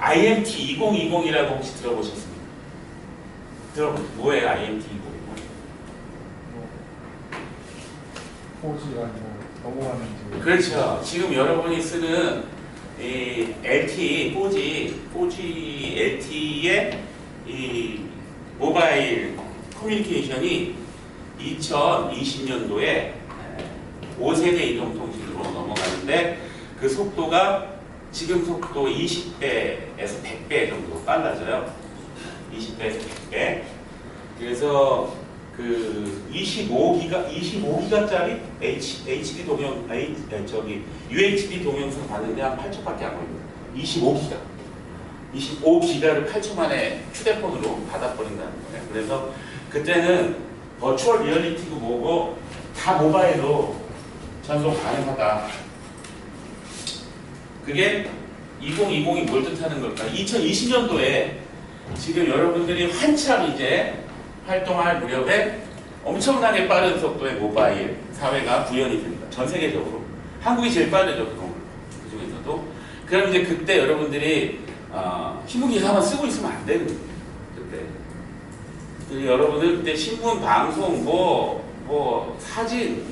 IMT 2020이라고 혹시 들어보셨습니까? 뭐예요 IMT 2020? 포지가 넘어가는지. 그렇죠. 지금 여러분이 쓰는 이 LTE, 4G LTE의 이 모바일 커뮤니케이션이 2020년도에 5세대 이동통신으로 넘어가는데 그 속도가 지금 속도 20배에서 100배 정도 빨라져요. 20배에서 100배. 그래서 그 25기가짜리 HD 동영, UHD 동영상 봤는데 한 8초밖에 안 걸립니다. 25기가를 8초 만에 휴대폰으로 받아버린다는 거예요. 그래서 그때는 버추얼 리얼리티고 뭐고 다 모바일로 전송 가능하다. 그게 2020이 뭘 뜻하는 걸까? 2020년도에 지금 여러분들이 한참 이제 활동할 무렵에 엄청나게 빠른 속도의 모바일 사회가 구현이 됩니다. 전 세계적으로. 한국이 제일 빠르죠. 그 중에서도. 그럼 이제 그때 여러분들이 신문 기사만 쓰고 있으면 안 되는 거예요. 그때. 여러분들 그때 신문, 방송, 사진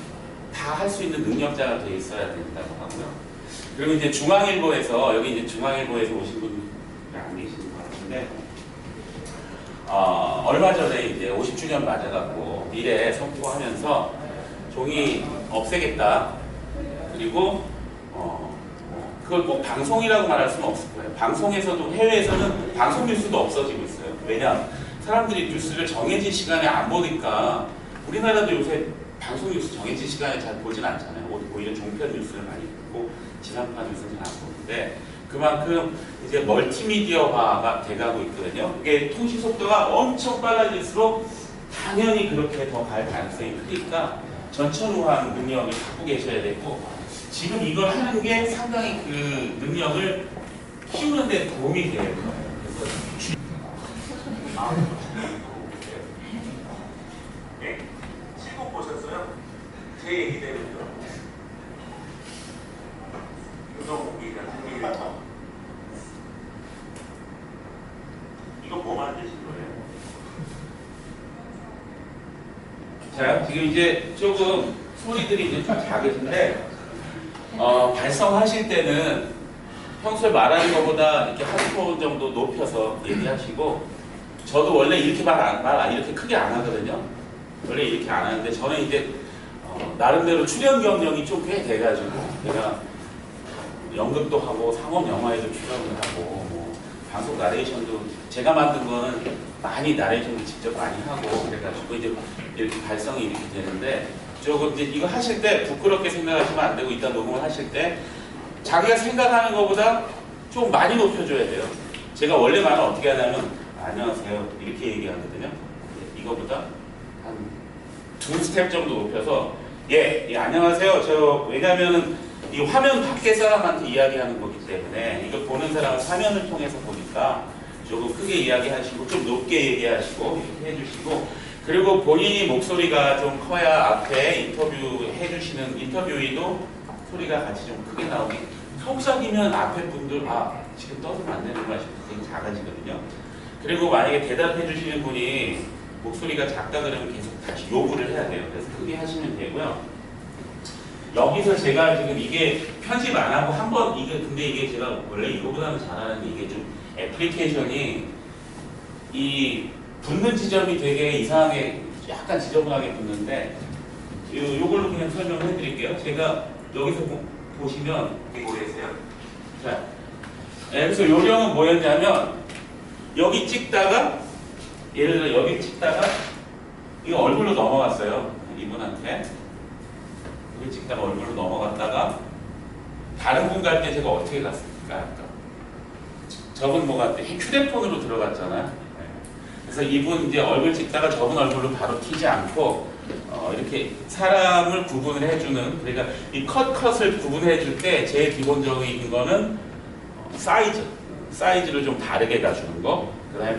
다 할 수 있는 능력자가 돼 있어야 된다고 하고요. 그리고 이제 중앙일보에서, 여기 이제 중앙일보에서 오신 분이 안 계시는 것 같은데, 얼마 전에 이제 50주년 맞아갖고 미래 선포하면서 종이 없애겠다. 그리고 그걸 꼭 방송이라고 말할 수는 없을 거예요. 방송에서도 해외에서는 방송 뉴스도 없어지고 있어요. 왜냐? 사람들이 뉴스를 정해진 시간에 안 보니까 우리나라도 요새 방송 뉴스 정해진 시간에 잘 보진 않잖아요. 오히려 종편 뉴스를 많이 보고 지상파 뉴스는 안 보는데 그만큼 이제 멀티미디어화가 돼가고 있거든요. 이게 통신 속도가 엄청 빨라질수록 당연히 그렇게 더 갈 가능성이 크니까 전천후한 능력을 갖고 계셔야 되고 지금 이걸 하는 게 상당히 그 능력을 키우는 데 도움이 돼요. 그래서 네? 실곡 보셨어요? 제 얘기대로죠. 유성국이가 이거 뭐 만드신 거예요? 자, 지금 이제 조금 소리들이 이제 좀 작으신데 발성하실 때는 평소에 말하는 것보다 이렇게 한 톤 정도 높여서 얘기하시고 저도 원래 이렇게 이렇게 크게 안 하거든요. 원래 이렇게 안 하는데 저는 이제 나름대로 출연 경력이 좀 꽤 돼가지고 제가 연극도 하고 상업 영화에도 출연을 하고 뭐 방송 나레이션도 제가 만든 거는 많이 나레이션도 직접 많이 하고 그래가지고 이제 이렇게 발성이 이렇게 되는데 조금 이제 이거 하실 때 부끄럽게 생각하시면 안 되고 이따 녹음을 하실 때 자기가 생각하는 것보다 좀 많이 높여줘야 돼요. 제가 원래 말은 어떻게 하냐면 안녕하세요 이렇게 얘기하거든요. 이거보다 한 두 스텝 정도 높여서 예 안녕하세요. 저 왜냐면은 이 화면 밖에 사람한테 이야기하는 거기 때문에 이걸 보는 사람은 화면을 통해서 보니까 조금 크게 이야기하시고 좀 높게 얘기하시고 이렇게 해주시고 그리고 본인이 목소리가 좀 커야 앞에 인터뷰 해주시는 인터뷰이도 소리가 같이 좀 크게 나오게 속삭이면 앞에 분들 지금 떠들면 안 되는 거야 싶어서 되게 작아지거든요. 그리고 만약에 대답해 주시는 분이 목소리가 작다 그러면 계속 다시 요구를 해야 돼요. 그래서 크게 하시면 되고요. 여기서 제가 지금 이게 편집 안 하고 한번 근데 이게 제가 원래 이거보다는 잘하는 게 이게 좀 애플리케이션이 이 붙는 지점이 되게 이상하게 약간 지저분하게 붙는데 요걸로 그냥 설명을 해드릴게요. 제가 여기서 보시면 이게 뭐겠어요? 자, 그래서 요령은 뭐였냐면 여기 찍다가 예를 들어 여기 찍다가 이거 얼굴로 넘어갔어요. 이분한테 여기 찍다가 얼굴로 넘어갔다가 다른 분 갈 때 제가 어떻게 갔습니까? 아까 저분 뭐 갔대? 휴대폰으로 들어갔잖아요. 그래서 이분 이제 얼굴 찍다가 저분 얼굴로 바로 튀지 않고 이렇게 사람을 구분을 해주는 그러니까 이 컷을 구분해 줄 때 제일 기본적인 거는 사이즈를 좀 다르게 가주는 거, 그 다음에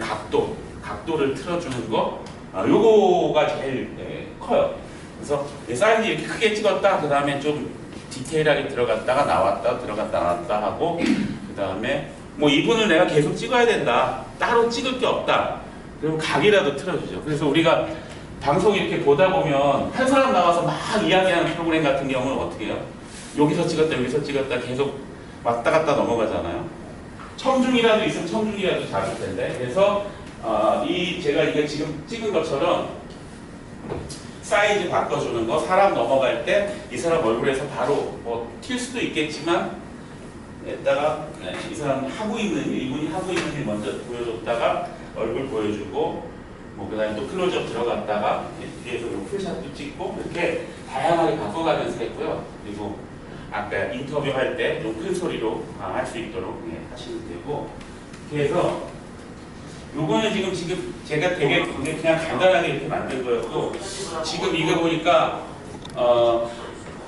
각도를 틀어주는 거, 요거가 제일 커요. 그래서 사이즈 이렇게 크게 찍었다, 그 다음에 좀 디테일하게 들어갔다가 나왔다, 들어갔다 나왔다 하고, 그 다음에 뭐 이분을 내가 계속 찍어야 된다. 따로 찍을 게 없다. 그리고 각이라도 틀어주죠. 그래서 우리가 방송 이렇게 보다 보면 한 사람 나와서 막 이야기하는 프로그램 같은 경우는 어떻게 해요? 여기서 찍었다 계속 왔다 갔다 넘어가잖아요. 첨중이라도 있으면 첨중이라도 잡을 텐데. 그래서 제가 이게 지금 찍은 것처럼 사이즈 바꿔주는 거, 사람 넘어갈 때 이 사람 얼굴에서 바로 뭐 튈 수도 있겠지만 에다가 이 사람 하고 있는 일, 이분이 하고 있는 일 먼저 보여줬다가 얼굴 보여주고 뭐 그다음에 또 클로즈업 들어갔다가 뒤에서 풀샷도 찍고 이렇게 다양하게 바꿔가면서 했고요. 그리고 아까 인터뷰할 때 좀 큰 소리로 할 수 있도록 하시면 되고, 그래서 요거는 지금 제가 되게 그냥 간단하게 이렇게 만든 거였고, 지금 이거 보니까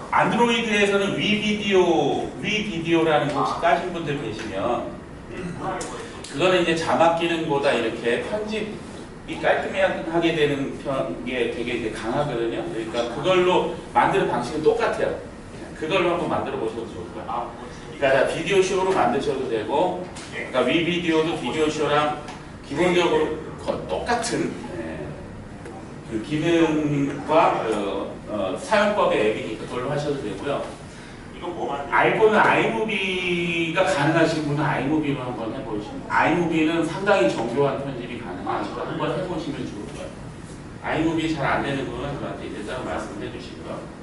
안드로이드에서는 위비디오라는 거 혹시 까신 분들 계시면 그거는 이제 자막 기능보다 이렇게 편집이 깔끔하게 되는 게 되게 이제 강하거든요. 그러니까 그걸로 만드는 방식은 똑같아요. 그걸로 한번 만들어 보셔도 좋을 거예요. 그러니까 비디오 쇼로 만드셔도 되고, 그러니까 위비디오도 비디오 쇼랑 기본적으로 똑같은 그 기능과 사용법의 앱이니까 그걸로 하셔도 되고요. 아이폰은 아이무비가 가능하신 분은 아이무비로 한번 해보시면, 아이무비는 상당히 정교한 편집이 가능하니까 한번 해보시면 좋을 거예요. 아이무비 잘 안 되는 분은 저한테 이제 따로 말씀해 주시고요.